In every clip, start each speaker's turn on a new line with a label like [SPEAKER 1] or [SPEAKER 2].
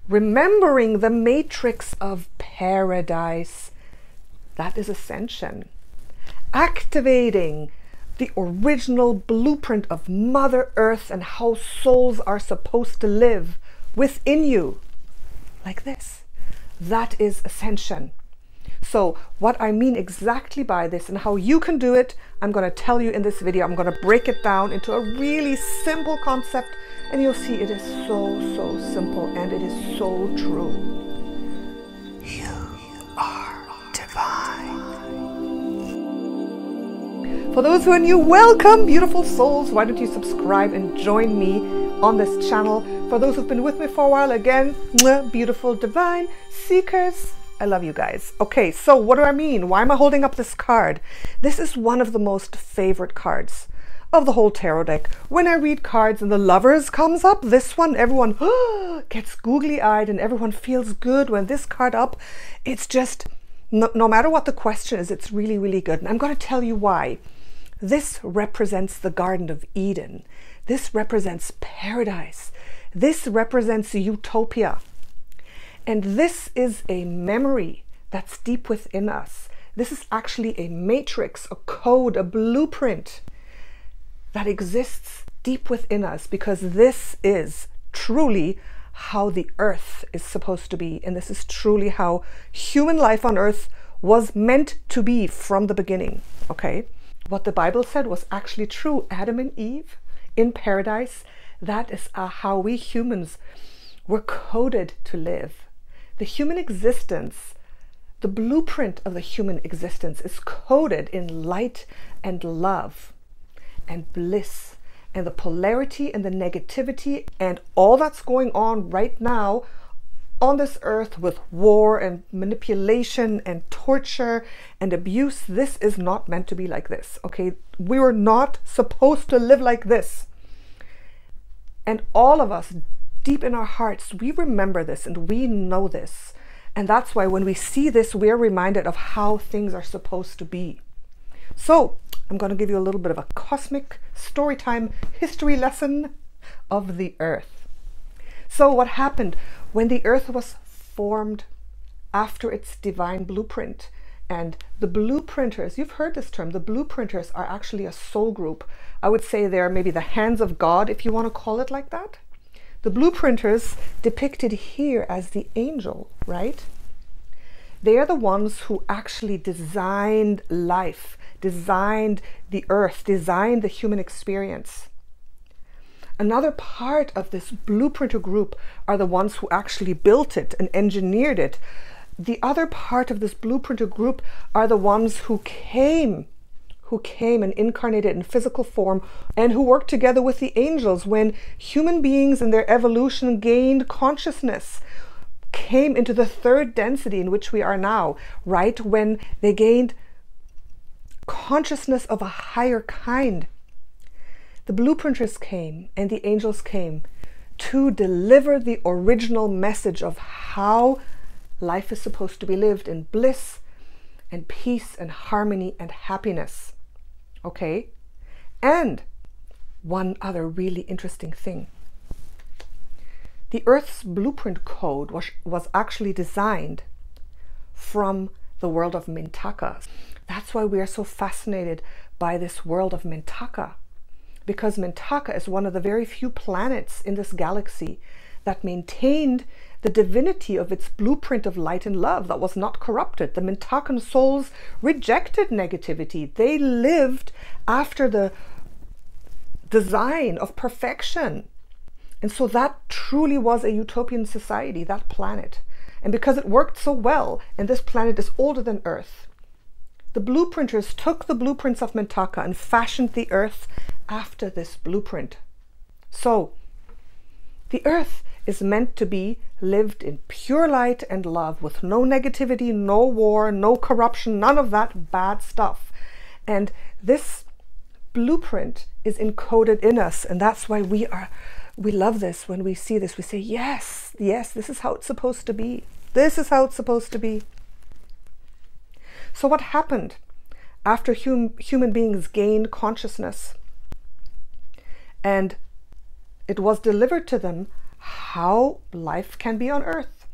[SPEAKER 1] remembering the matrix of paradise. That is ascension. Activating the original blueprint of Mother Earth and how souls are supposed to live within you. Like this. That is ascension. So what I mean exactly by this and how you can do it, I'm going to tell you in this video. I'm going to break it down into a really simple concept, and you'll see it is so simple, and it is so true. You are divine. For those who are new, welcome, beautiful souls. Why don't you subscribe and join me on this channel? For those who've been with me for a while, again, beautiful divine seekers, I love you guys. Okay, so what do I mean? Why am I holding up this card? This is one of the most favorite cards of the whole tarot deck. When I read cards and the Lovers comes up, this one, everyone gets googly-eyed and everyone feels good when this card up. It's just, no matter what the question is, it's really good. And I'm going to tell you why. This represents the Garden of Eden. This represents paradise. This represents utopia. And this is a memory that's deep within us. This is actually a matrix, a code, a blueprint that exists deep within us, because this is truly how the earth is supposed to be. And this is truly how human life on earth was meant to be from the beginning. Okay? What the Bible said was actually true. Adam and Eve in paradise, that is how we humans were coded to live. The human existence, the blueprint of the human existence is coded in light and love and bliss and the polarity and the negativity and all that's going on right now on this earth with war and manipulation and torture and abuse. This is not meant to be like this, okay? We were not supposed to live like this. And all of us, deep in our hearts, we remember this and we know this. And that's why when we see this, we're reminded of how things are supposed to be. So I'm going to give you a little bit of a cosmic story time history lesson of the earth. So what happened when the earth was formed after its divine blueprint? And the blueprinters, you've heard this term, the blueprinters are actually a soul group. I would say they're maybe the hands of God, if you want to call it like that. The blueprinters depicted here as the angel, right? They are the ones who actually designed life, designed the earth, designed the human experience. Another part of this blueprinter group are the ones who actually built it and engineered it. The other part of this blueprinter group are the ones who came and incarnated in physical form and who worked together with the angels when human beings in their evolution gained consciousness, came into the third density in which we are now, right? When they gained consciousness of a higher kind. The blueprinters came and the angels came to deliver the original message of how life is supposed to be lived in bliss and peace and harmony and happiness. Okay? And one other really interesting thing. The Earth's blueprint code was actually designed from the world of Mintaka. That's why we are so fascinated by this world of Mintaka, because Mintaka is one of the very few planets in this galaxy that maintained the divinity of its blueprint of light and love that was not corrupted. The Mintakan souls rejected negativity. They lived after the design of perfection. And so that truly was a utopian society, that planet. And because it worked so well, and this planet is older than Earth, the blueprinters took the blueprints of Mintaka and fashioned the Earth after this blueprint. So the Earth is meant to be lived in pure light and love with no negativity, no war, no corruption, none of that bad stuff. And this blueprint is encoded in us, and that's why we love this. When we see this, we say, yes, this is how it's supposed to be. This is how it's supposed to be. So what happened after human beings gained consciousness and it was delivered to them how life can be on earth.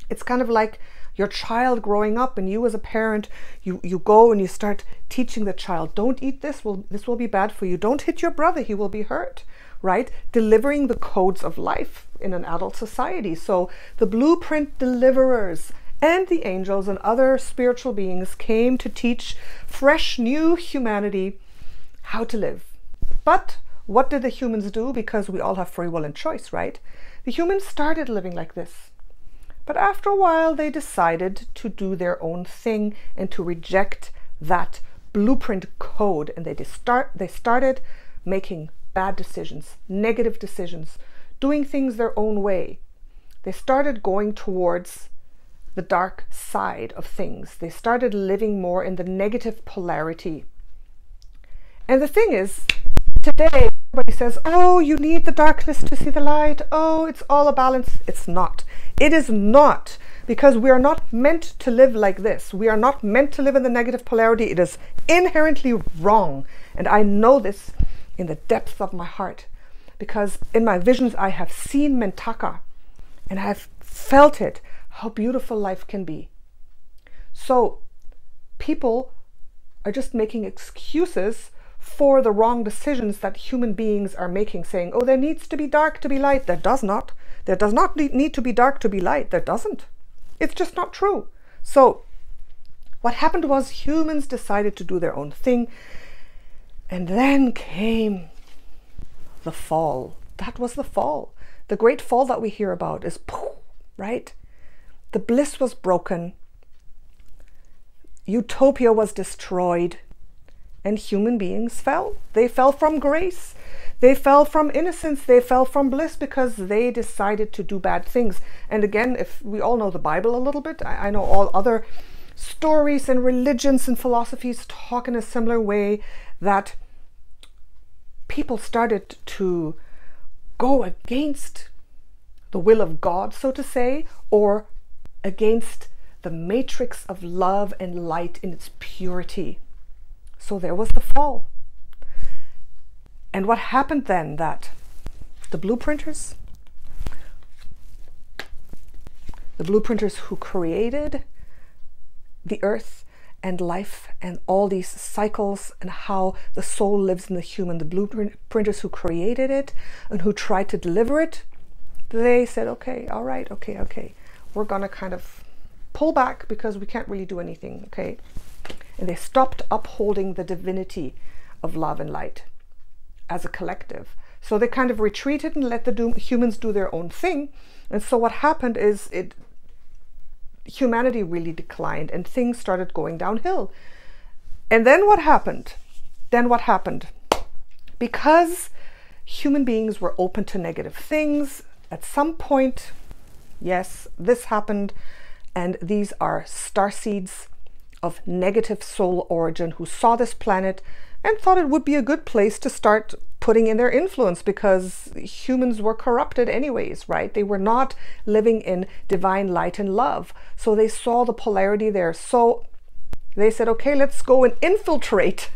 [SPEAKER 1] It's kind of like your child growing up, and you as a parent, you go and you start teaching the child, don't eat this, this will be bad for you. Don't hit your brother, he will be hurt, right? Delivering the codes of life in an adult society. So the blueprint deliverers and the angels and other spiritual beings came to teach fresh, new humanity how to live. But what did the humans do? Because we all have free will and choice, right? The humans started living like this. But after a while, they decided to do their own thing and to reject that blueprint code. And they started making bad decisions, negative decisions, doing things their own way. They started going towards the dark side of things. They started living more in the negative polarity. And the thing is, today, everybody says, oh, you need the darkness to see the light. Oh, it's all a balance. It's not. It is not, because we are not meant to live like this. We are not meant to live in the negative polarity. It is inherently wrong. And I know this in the depths of my heart, because in my visions, I have seen Mentaka and I have felt it, how beautiful life can be. So people are just making excuses for the wrong decisions that human beings are making, saying, oh, there needs to be dark to be light. There does not. There does not need to be dark to be light. There doesn't. It's just not true. So what happened was humans decided to do their own thing. And then came the fall. That was the fall. The great fall that we hear about is, right? The bliss was broken. Utopia was destroyed. And human beings fell. They fell from grace. They fell from innocence. They fell from bliss because they decided to do bad things. And again, if we all know the Bible a little bit, I know all other stories and religions and philosophies talk in a similar way, that people started to go against the will of God, so to say, or against the matrix of love and light in its purity. So there was the fall. And what happened then? That the blueprinters who created the earth and life and all these cycles and how the soul lives in the human, the blueprinters who created it and who tried to deliver it, they said, okay, all right, okay, we're gonna kind of pull back because we can't really do anything, okay? And they stopped upholding the divinity of love and light as a collective. So they kind of retreated and let the humans do their own thing. And so what happened is humanity really declined and things started going downhill. And then what happened? Because human beings were open to negative things, at some point, yes, this happened. And these are starseeds of negative soul origin who saw this planet and thought it would be a good place to start putting in their influence, because humans were corrupted anyways, right? They were not living in divine light and love. So they saw the polarity there. So they said, okay, let's go and infiltrate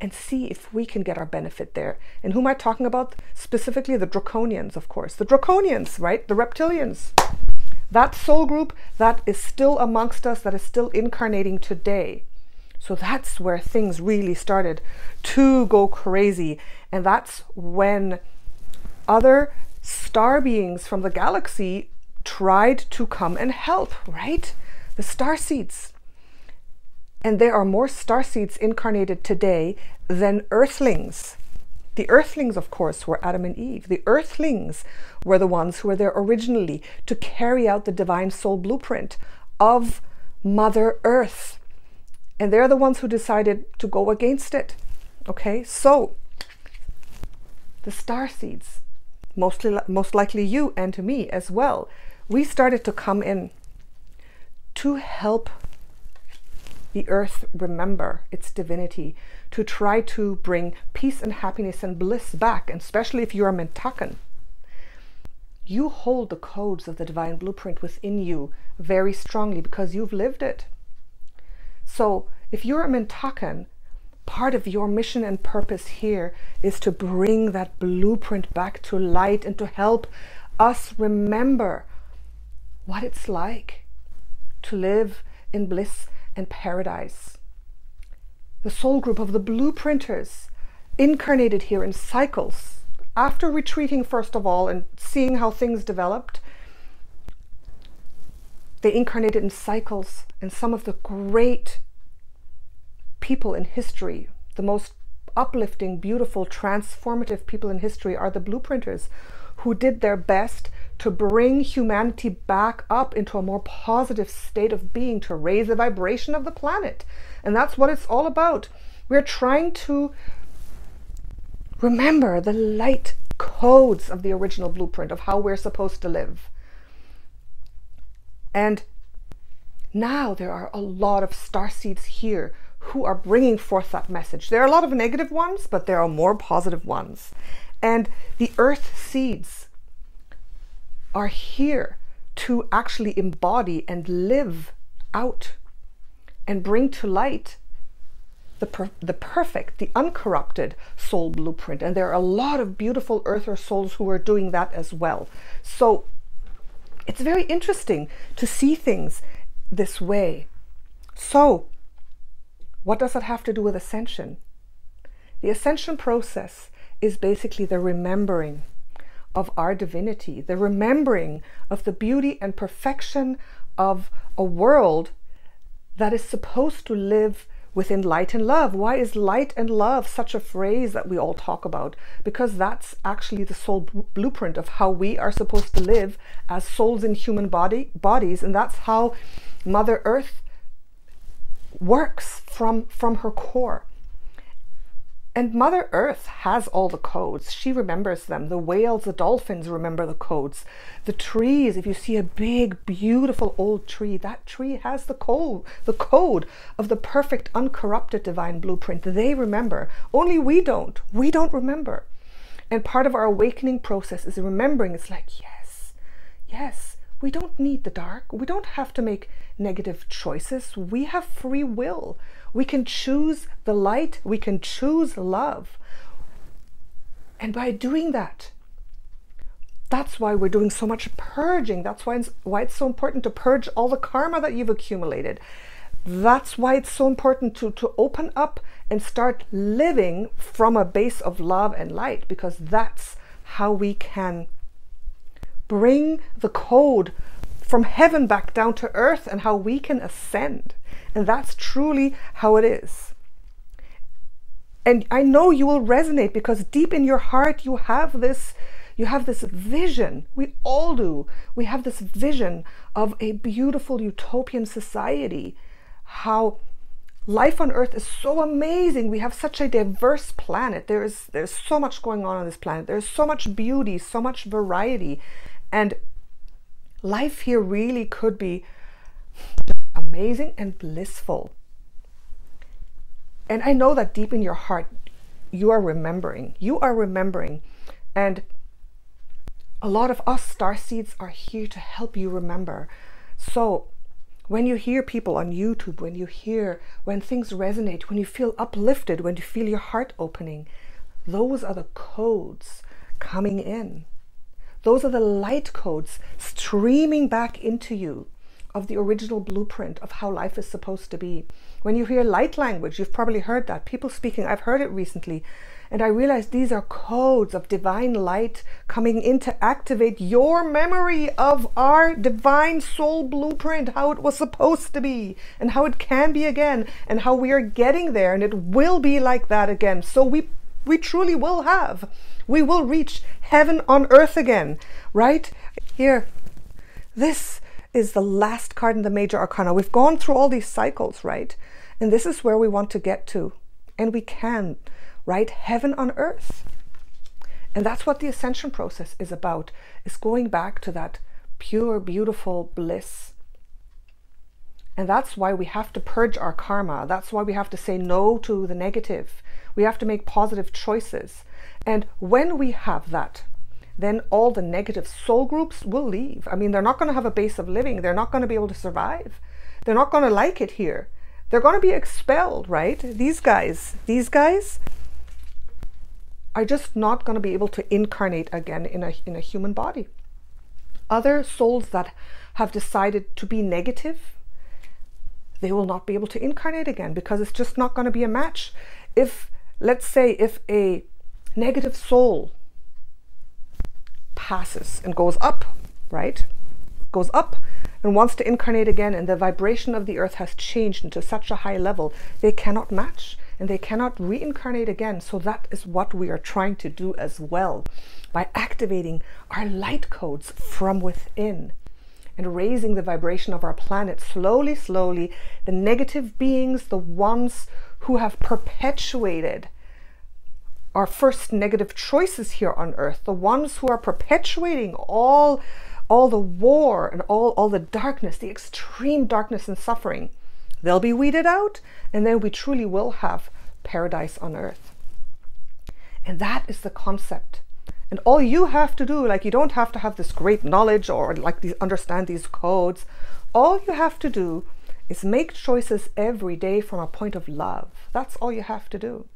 [SPEAKER 1] and see if we can get our benefit there. And who am I talking about? Specifically the Draconians, of course. The Draconians, right? The reptilians. That soul group that is still amongst us, that is still incarnating today. So that's where things really started to go crazy. And that's when other star beings from the galaxy tried to come and help, right? The starseeds. And there are more starseeds incarnated today than earthlings. The earthlings, of course, were Adam and Eve. The earthlings were the ones who were there originally to carry out the divine soul blueprint of Mother Earth. And they're the ones who decided to go against it. Okay, so the starseeds, most likely you and to me as well, we started to come in to help the earth remember its divinity, to try to bring peace and happiness and bliss back. And especially if you're a Mentakan, you hold the codes of the divine blueprint within you very strongly because you've lived it. So if you're a Mentakan, part of your mission and purpose here is to bring that blueprint back to light and to help us remember what it's like to live in bliss and paradise. The soul group of the blueprinters incarnated here in cycles. After retreating, first of all, and seeing how things developed, they incarnated in cycles, and some of the great people in history, the most uplifting, beautiful, transformative people in history are the blueprinters, who did their best to bring humanity back up into a more positive state of being, to raise the vibration of the planet. And that's what it's all about. We're trying to remember the light codes of the original blueprint of how we're supposed to live. And now there are a lot of starseeds here who are bringing forth that message. There are a lot of negative ones, but there are more positive ones. And the earth seeds are here to actually embody and live out and bring to light the perfect, the uncorrupted soul blueprint. And there are a lot of beautiful earther souls who are doing that as well. So it's very interesting to see things this way. So what does that have to do with ascension? The ascension process is basically the remembering of our divinity, the remembering of the beauty and perfection of a world that is supposed to live within light and love. Why is light and love such a phrase that we all talk about? Because that's actually the soul blueprint of how we are supposed to live as souls in human bodies, and that's how Mother Earth works from her core. And Mother Earth has all the codes. She remembers them. The whales, the dolphins remember the codes. The trees, if you see a big, beautiful old tree, that tree has the code of the perfect, uncorrupted divine blueprint. They remember. Only we don't. We don't remember. And part of our awakening process is remembering. It's like, yes, yes, we don't need the dark. We don't have to make negative choices. We have free will. We can choose the light. We can choose love. And by doing that, that's why we're doing so much purging. That's why it's so important to purge all the karma that you've accumulated. That's why it's so important to open up and start living from a base of love and light, because that's how we can bring the code from heaven back down to earth, and how we can ascend. And that's truly how it is. And I know you will resonate, because deep in your heart you have this vision. We all do. We have this vision of a beautiful utopian society. How life on earth is so amazing. We have such a diverse planet. There's so much going on this planet. There's so much beauty, so much variety. And life here really could be amazing and blissful. And I know that deep in your heart, you are remembering. You are remembering. And a lot of us starseeds are here to help you remember. So when you hear people on YouTube, when things resonate, when you feel uplifted, when you feel your heart opening, those are the codes coming in. Those are the light codes streaming back into you of the original blueprint of how life is supposed to be. When you hear light language, you've probably heard that. People speaking, I've heard it recently. And I realized these are codes of divine light coming in to activate your memory of our divine soul blueprint, how it was supposed to be, and how it can be again, and how we are getting there, and it will be like that again. So we truly will have. We will reach heaven on earth again, right? Here, this is the last card in the major arcana. We've gone through all these cycles, right? And this is where we want to get to. And we can, right? Heaven on earth. And that's what the ascension process is about, is going back to that pure, beautiful bliss. And that's why we have to purge our karma. That's why we have to say no to the negative. We have to make positive choices. And when we have that, then all the negative soul groups will leave. I mean, they're not going to have a base of living. They're not going to be able to survive. They're not going to like it here. they're going to be expelled, right? These guys are just not going to be able to incarnate again in a human body. Other souls that have decided to be negative, they will not be able to incarnate again, because it's just not going to be a match. If, let's say, if a negative soul passes and goes up, right? Goes up and wants to incarnate again, and the vibration of the earth has changed into such a high level, they cannot match and they cannot reincarnate again. So that is what we are trying to do as well, by activating our light codes from within and raising the vibration of our planet slowly, slowly. The negative beings, the ones who have perpetuated our first negative choices here on earth, the ones who are perpetuating all the war and all the darkness, the extreme darkness and suffering, they'll be weeded out, and then we truly will have paradise on earth. And that is the concept. And all you have to do, like, you don't have to have this great knowledge or like understand these codes. All you have to do is make choices every day from a point of love. That's all you have to do.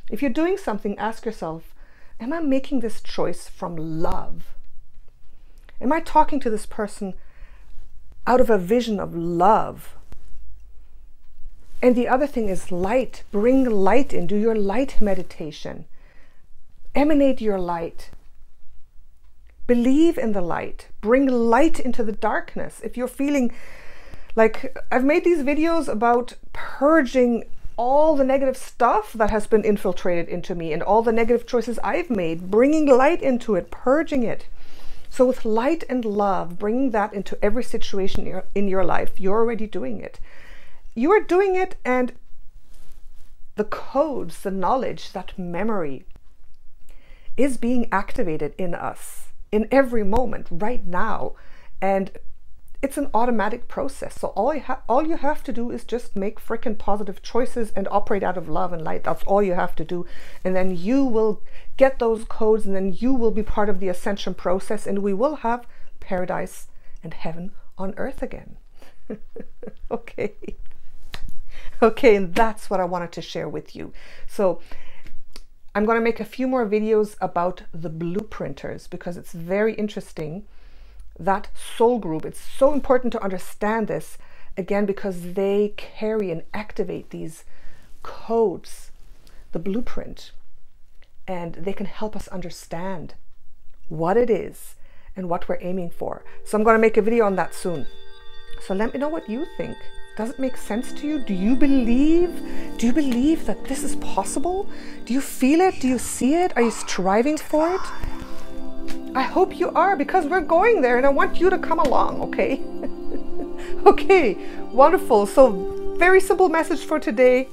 [SPEAKER 1] If you're doing something, ask yourself, am I making this choice from love? Am I talking to this person out of a vision of love? And the other thing is light. Bring light in. Do your light meditation. Emanate your light. Believe in the light. Bring light into the darkness. If you're feeling like, I've made these videos about purging all the negative stuff that has been infiltrated into me and all the negative choices I've made, bringing light into it, purging it. So with light and love, bringing that into every situation in your life, you're already doing it. You are doing it, and the codes, the knowledge, that memory is being activated in us in every moment right now. And it's an automatic process. So all you have to do is just make freaking positive choices and operate out of love and light. That's all you have to do. And then you will get those codes, and then you will be part of the ascension process, and we will have paradise and heaven on earth again. Okay. Okay, and that's what I wanted to share with you. So I'm going to make a few more videos about the blueprinters, because it's very interesting. That soul group, it's so important to understand this, again, because they carry and activate these codes, the blueprint, and they can help us understand what it is and what we're aiming for. So I'm going to make a video on that soon. So let me know what you think. Does it make sense to you? Do you believe that this is possible? Do you feel it? Do you see it? Are you striving for it? I hope you are, because we're going there, and I want you to come along, okay? Okay, wonderful. So very simple message for today.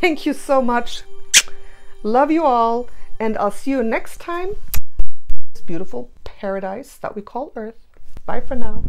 [SPEAKER 1] Thank you so much. Love you all, and I'll see you next time. This beautiful paradise that we call Earth. Bye for now.